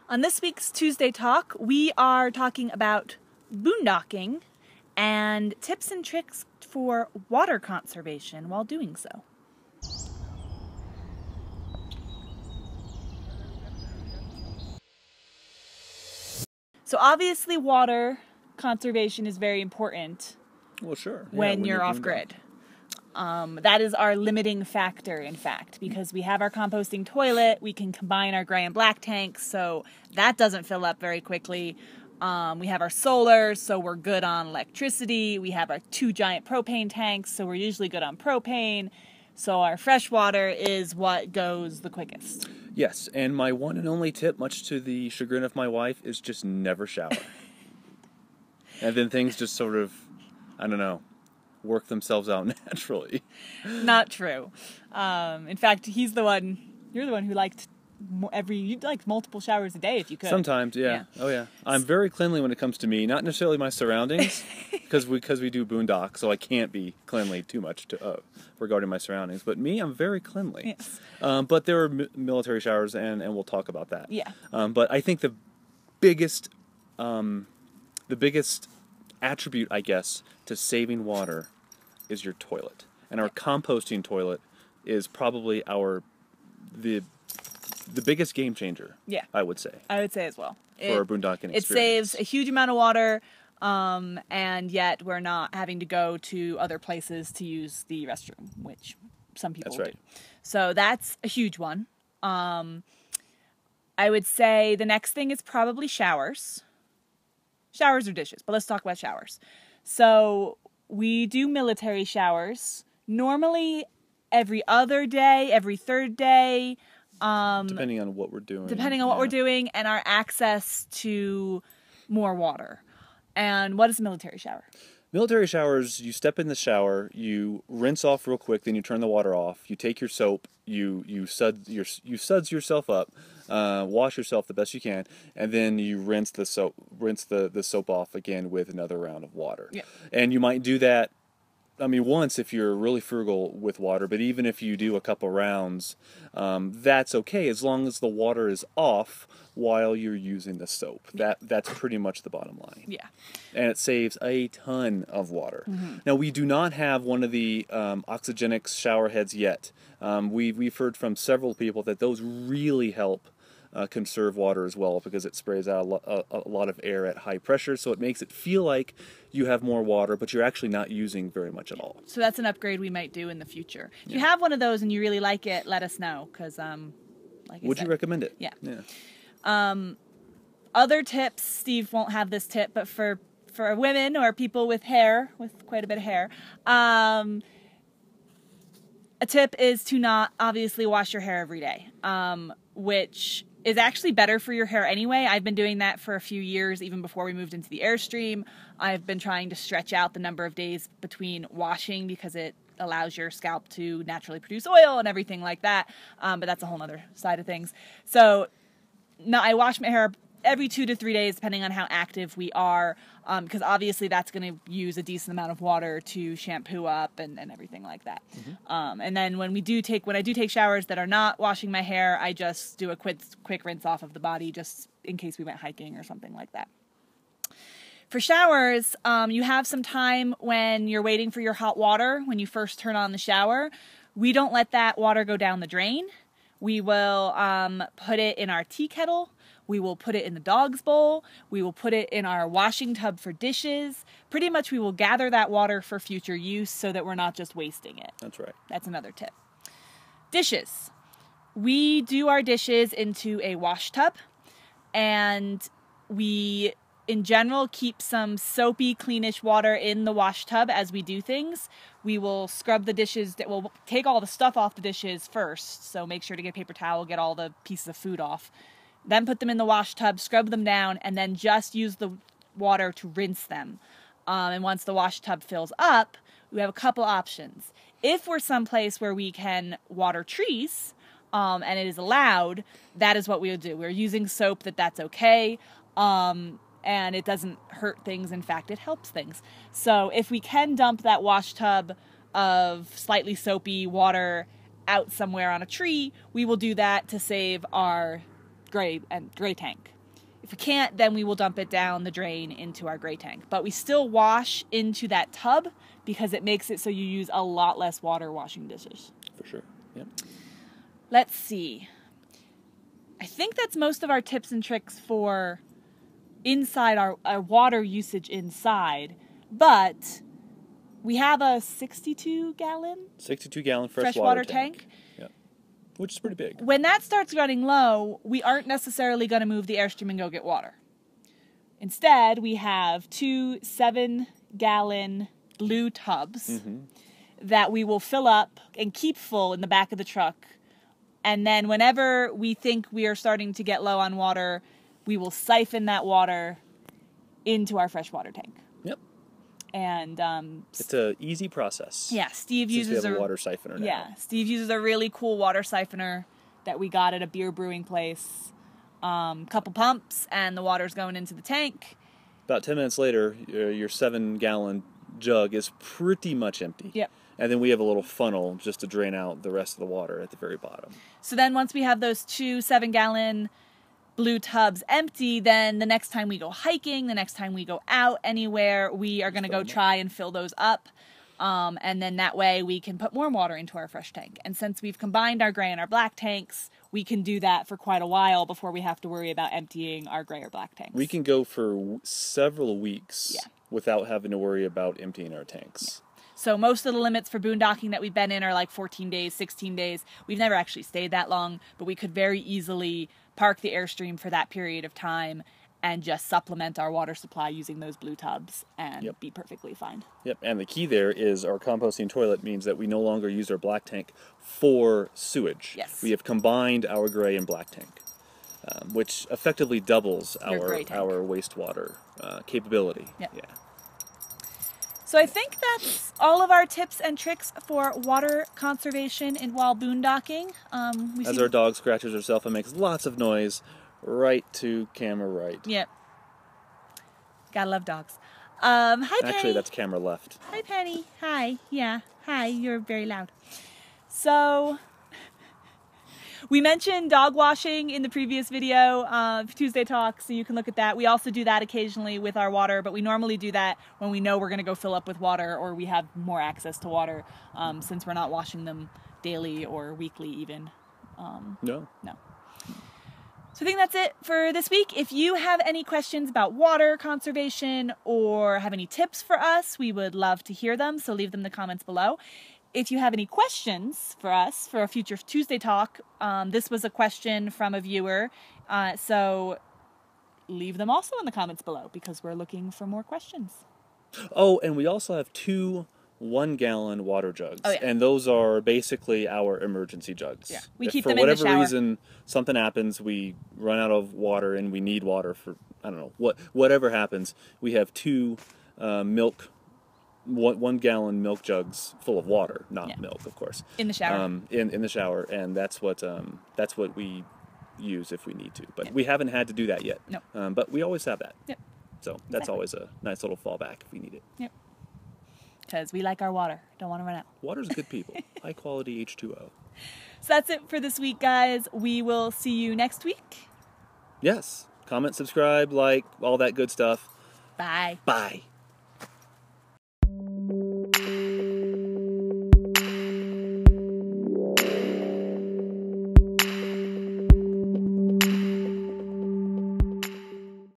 On this week's Tuesday Talk, we are talking about boondocking and tips and tricks for water conservation while doing so. So obviously water conservation is very important Well, sure. when you're off-grid. That is our limiting factor, in fact, because we have our composting toilet, we can combine our gray and black tanks, so that doesn't fill up very quickly. We have our solar, so we're good on electricity. We have our 2 giant propane tanks, so we're usually good on propane. So our fresh water is what goes the quickest. Yes, and my one and only tip, much to the chagrin of my wife, is just never shower. And then things just sort of, I don't know, work themselves out naturally. Not true. In fact, you're the one who liked you'd like multiple showers a day if you could. Sometimes, yeah. Oh, yeah. I'm very cleanly when it comes to me, not necessarily my surroundings, because we do boondock, so I can't be cleanly too much regarding my surroundings. But me, I'm very cleanly. Yes. But there are military showers, and we'll talk about that. Yeah. But I think the biggest attribute, I guess, to saving water is your toilet. And our composting toilet is probably the biggest game changer. Yeah. I would say. I would say as well. For our boondocking experience. It saves a huge amount of water, and yet we're not having to go to other places to use the restroom, which some people do. So that's a huge one. I would say the next thing is probably showers. Showers or dishes, but let's talk about showers. So we do military showers, normally every other day, every third day. Depending on what we're doing. Depending on what we're doing and our access to more water. And what is a military shower? Military showers, you step in the shower, you rinse off real quick, then you turn the water off, you take your soap, you suds yourself up, wash yourself the best you can, and then you rinse the soap off again with another round of water. Yeah. And you might do that, once if you're really frugal with water, but even if you do a couple rounds, that's okay as long as the water is off while you're using the soap. That's pretty much the bottom line. Yeah. And it saves a ton of water. Mm-hmm. Now, we do not have one of the Oxygenics shower heads yet. We've heard from several people that those really help conserve water as well, because it sprays out a lot of air at high pressure, so it makes it feel like you have more water, but you're actually not using very much at all. So that's an upgrade we might do in the future. If you have one of those and you really like it, let us know, because Would you recommend it? Yeah. Other tips, Steve won't have this tip, but for women or people with hair, with quite a bit of hair, a tip is to not obviously wash your hair every day, which is actually better for your hair anyway. I've been doing that for a few years, even before we moved into the Airstream. I've been trying to stretch out the number of days between washing because it allows your scalp to naturally produce oil and everything like that. But that's a whole other side of things. So I wash my hair every 2 to 3 days, depending on how active we are, because obviously that's going to use a decent amount of water to shampoo up and everything like that. Mm-hmm. And then when I do take showers that are not washing my hair, I just do a quick rinse off of the body, just in case we went hiking or something like that. For showers, you have some time when you're waiting for your hot water, when you first turn on the shower. We don't let that water go down the drain. We will put it in our tea kettle. We will put it in the dog's bowl. We will put it in our washing tub for dishes. Pretty much we will gather that water for future use so that we're not just wasting it. That's right. That's another tip. Dishes. We do our dishes into a wash tub, and we, in general, keep some soapy, cleanish water in the wash tub as we do things. We will scrub the dishes. We'll take all the stuff off the dishes first, so make sure to get a paper towel, get all the pieces of food off. Then put them in the wash tub, scrub them down, and then just use the water to rinse them. And once the wash tub fills up, we have a couple options. If we're someplace where we can water trees, and it is allowed, that is what we would do. We're using soap that's okay, and it doesn't hurt things. In fact, it helps things. So if we can dump that wash tub of slightly soapy water out somewhere on a tree, we will do that to save our gray tank. If we can't, then we will dump it down the drain into our gray tank. But we still wash into that tub because it makes it so you use a lot less water washing dishes. For sure. Yep. Let's see. I think that's most of our tips and tricks for inside our water usage inside. But we have a 62-gallon freshwater tank. Yep. Which is pretty big. When that starts running low, we aren't necessarily going to move the Airstream and go get water. Instead, we have 2 7-gallon blue tubs that we will fill up and keep full in the back of the truck. And then whenever we think we are starting to get low on water, we will siphon that water into our freshwater tank. Yep. And it's an easy process. Yeah, Steve uses a water siphoner now. Yeah, Steve uses a really cool water siphoner that we got at a beer brewing place. Couple pumps, and the water's going into the tank. About 10 minutes later, your 7-gallon jug is pretty much empty. Yep. And then we have a little funnel just to drain out the rest of the water at the very bottom. So then once we have those 2 7-gallon blue tubs empty, then the next time we go hiking, the next time we go out anywhere, we are going to go try and fill those up. And then that way we can put more water into our fresh tank. And since we've combined our gray and our black tanks, we can do that for quite a while before we have to worry about emptying our gray or black tanks. We can go for several weeks without having to worry about emptying our tanks. Yeah. So most of the limits for boondocking that we've been in are like 14 days, 16 days. We've never actually stayed that long, but we could very easily park the Airstream for that period of time and just supplement our water supply using those blue tubs and be perfectly fine. Yep, and the key there is our composting toilet means that we no longer use our black tank for sewage. Yes. We have combined our gray and black tank, which effectively doubles our wastewater capability. Yep. Yeah. So I think that's all of our tips and tricks for water conservation while boondocking. As our dog scratches herself and makes lots of noise, right to camera right. Yep. Gotta love dogs. Hi, Penny. Actually, that's camera left. Hi, Penny. Hi. Yeah. Hi. You're very loud. So, we mentioned dog washing in the previous video, Tuesday Talk, so you can look at that. We also do that occasionally with our water, but we normally do that when we know we're going to go fill up with water or we have more access to water, since we're not washing them daily or weekly even. No. So I think that's it for this week. If you have any questions about water conservation or have any tips for us, we would love to hear them, so leave them in the comments below. If you have any questions for us for a future Tuesday Talk, this was a question from a viewer, so leave them also in the comments below because we're looking for more questions. Oh, and we also have 2 1-gallon water jugs. Oh, yeah. And those are basically our emergency jugs. Yeah. We if keep for them in the whatever shower. reason something happens, we run out of water and we need water for, I don't know, whatever happens, we have 2 1-gallon milk jugs full of water, not milk, of course. In the shower. In the shower, and that's what we use if we need to. But we haven't had to do that yet. No. But we always have that. Yep. So that's always a nice little fallback if we need it. Yep. Because we like our water. Don't want to run out. Water's good people. High quality H2O. So that's it for this week, guys. We will see you next week. Yes. Comment, subscribe, like, all that good stuff. Bye. Bye.